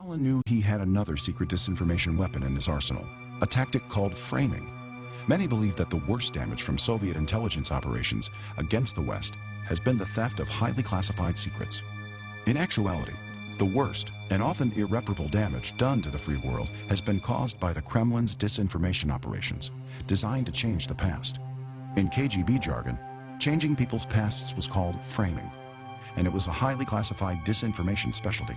Stalin knew he had another secret disinformation weapon in his arsenal, a tactic called framing. Many believe that the worst damage from Soviet intelligence operations against the West has been the theft of highly classified secrets. In actuality, the worst and often irreparable damage done to the free world has been caused by the Kremlin's disinformation operations, designed to change the past. In KGB jargon, changing people's pasts was called framing, and it was a highly classified disinformation specialty.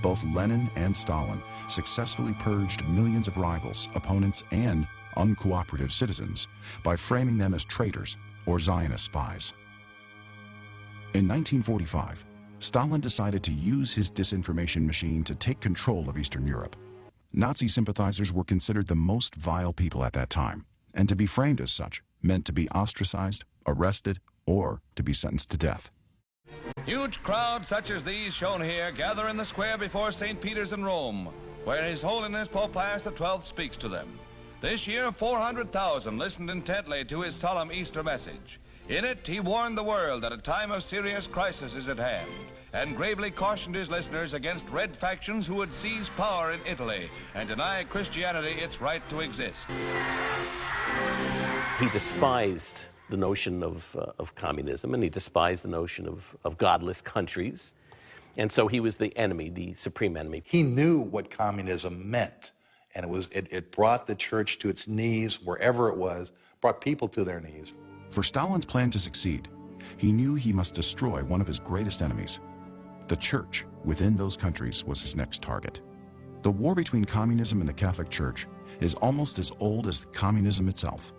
Both Lenin and Stalin successfully purged millions of rivals, opponents, and uncooperative citizens by framing them as traitors or Zionist spies. In 1945, Stalin decided to use his disinformation machine to take control of Eastern Europe. Nazi sympathizers were considered the most vile people at that time, and to be framed as such meant to be ostracized, arrested, or to be sentenced to death. Huge crowds such as these shown here gather in the square before St. Peter's in Rome, where His Holiness Pope Pius XII speaks to them. This year, 400,000 listened intently to his solemn Easter message. In it, he warned the world that a time of serious crisis is at hand, and gravely cautioned his listeners against red factions who would seize power in Italy and deny Christianity its right to exist. He despised the notion of communism, and he despised the notion of godless countries. And so he was the enemy, the supreme enemy. He knew what communism meant, and it brought the church to its knees wherever it was, brought people to their knees. For Stalin's plan to succeed, he knew he must destroy one of his greatest enemies. The church within those countries was his next target. The war between communism and the Catholic Church is almost as old as communism itself.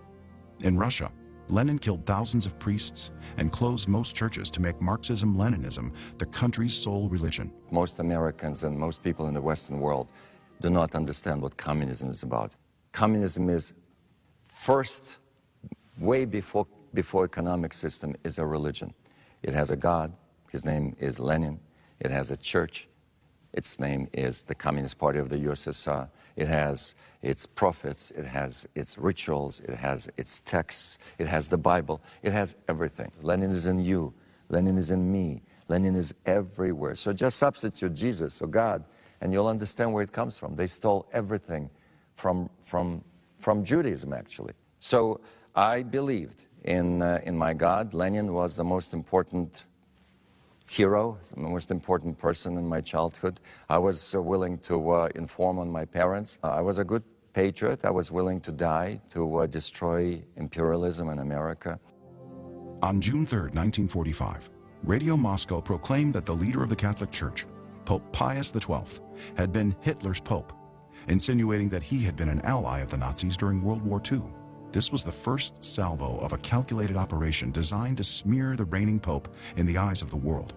In Russia, Lenin killed thousands of priests and closed most churches to make Marxism-Leninism the country's sole religion. Most Americans and most people in the Western world do not understand what communism is about. Communism is first, way before economic system, is a religion. It has a God, his name is Lenin. It has a church, its name is the Communist Party of the USSR. It has its prophets, it has its rituals, it has its texts, it has the Bible, it has everything. Lenin is in you, Lenin is in me, Lenin is everywhere. So just substitute Jesus or God and you'll understand where it comes from. They stole everything from Judaism, actually. So I believed in my God. Lenin was the most important hero, the most important person in my childhood. I was willing to inform on my parents. I was a good patriot. I was willing to die to destroy imperialism in America. On June 3, 1945, Radio Moscow proclaimed that the leader of the Catholic Church, Pope Pius XII, had been Hitler's pope, insinuating that he had been an ally of the Nazis during World War II. This was the first salvo of a calculated operation designed to smear the reigning pope in the eyes of the world.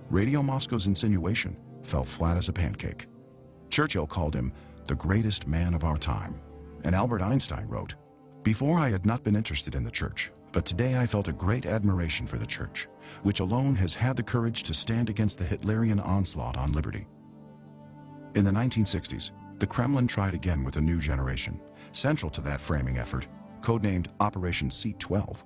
Radio Moscow's insinuation fell flat as a pancake. Churchill called him the greatest man of our time, and Albert Einstein wrote, "Before I had not been interested in the church, but today I felt a great admiration for the church, which alone has had the courage to stand against the Hitlerian onslaught on liberty." In the 1960s, the Kremlin tried again with a new generation. Central to that framing effort, codenamed Operation Seat 12,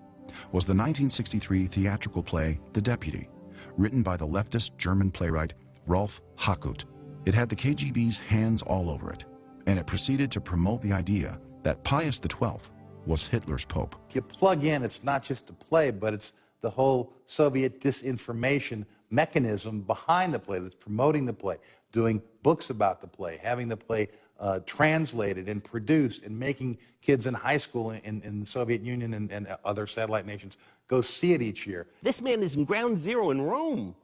was the 1963 theatrical play The Deputy, written by the leftist German playwright Rolf Hackut. It had the KGB's hands all over it, and it proceeded to promote the idea that Pius XII was Hitler's pope. You plug in, it's not just a play, but it's the whole Soviet disinformation mechanism behind the play that's promoting the play, doing books about the play, having the play translated and produced, and making kids in high school in the Soviet Union and other satellite nations go see it each year. This man is in ground zero in Rome,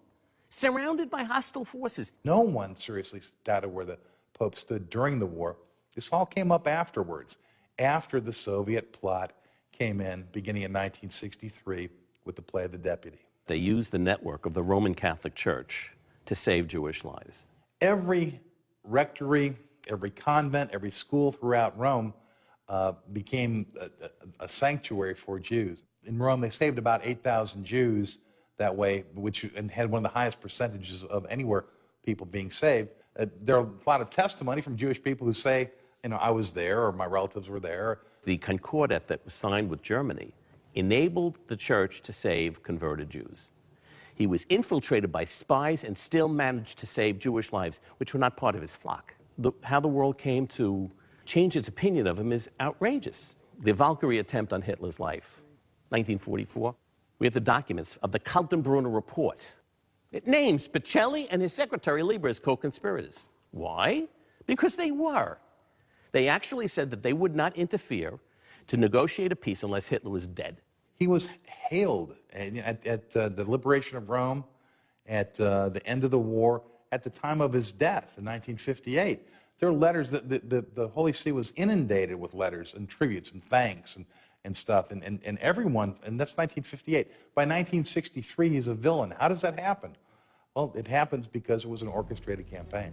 surrounded by hostile forces. No one seriously doubted where the Pope stood during the war. This all came up afterwards, after the Soviet plot came in, beginning in 1963, with the play The Deputy. They used the network of the Roman Catholic Church to save Jewish lives. Every rectory, every convent, every school throughout Rome became a sanctuary for Jews. In Rome, they saved about 8,000 Jews that way, and had one of the highest percentages of anywhere people being saved. There are a lot of testimony from Jewish people who say, you know, I was there, or my relatives were there. The Concordat that was signed with Germany enabled the church to save converted Jews. He was infiltrated by spies and still managed to save Jewish lives, which were not part of his flock. How the world came to change its opinion of him is outrageous. The Valkyrie attempt on Hitler's life, 1944. We have the documents of the Kaltenbrunner report. It names Pacelli and his secretary Lieber as co-conspirators. Why? Because they were. They actually said that they would not interfere to negotiate a peace unless Hitler was dead. He was hailed at the liberation of Rome, at the end of the war, at the time of his death in 1958. There are letters that the Holy See was inundated with letters and tributes and thanks and stuff, and everyone, and that's 1958. By 1963, he's a villain. How does that happen? Well, it happens because it was an orchestrated campaign.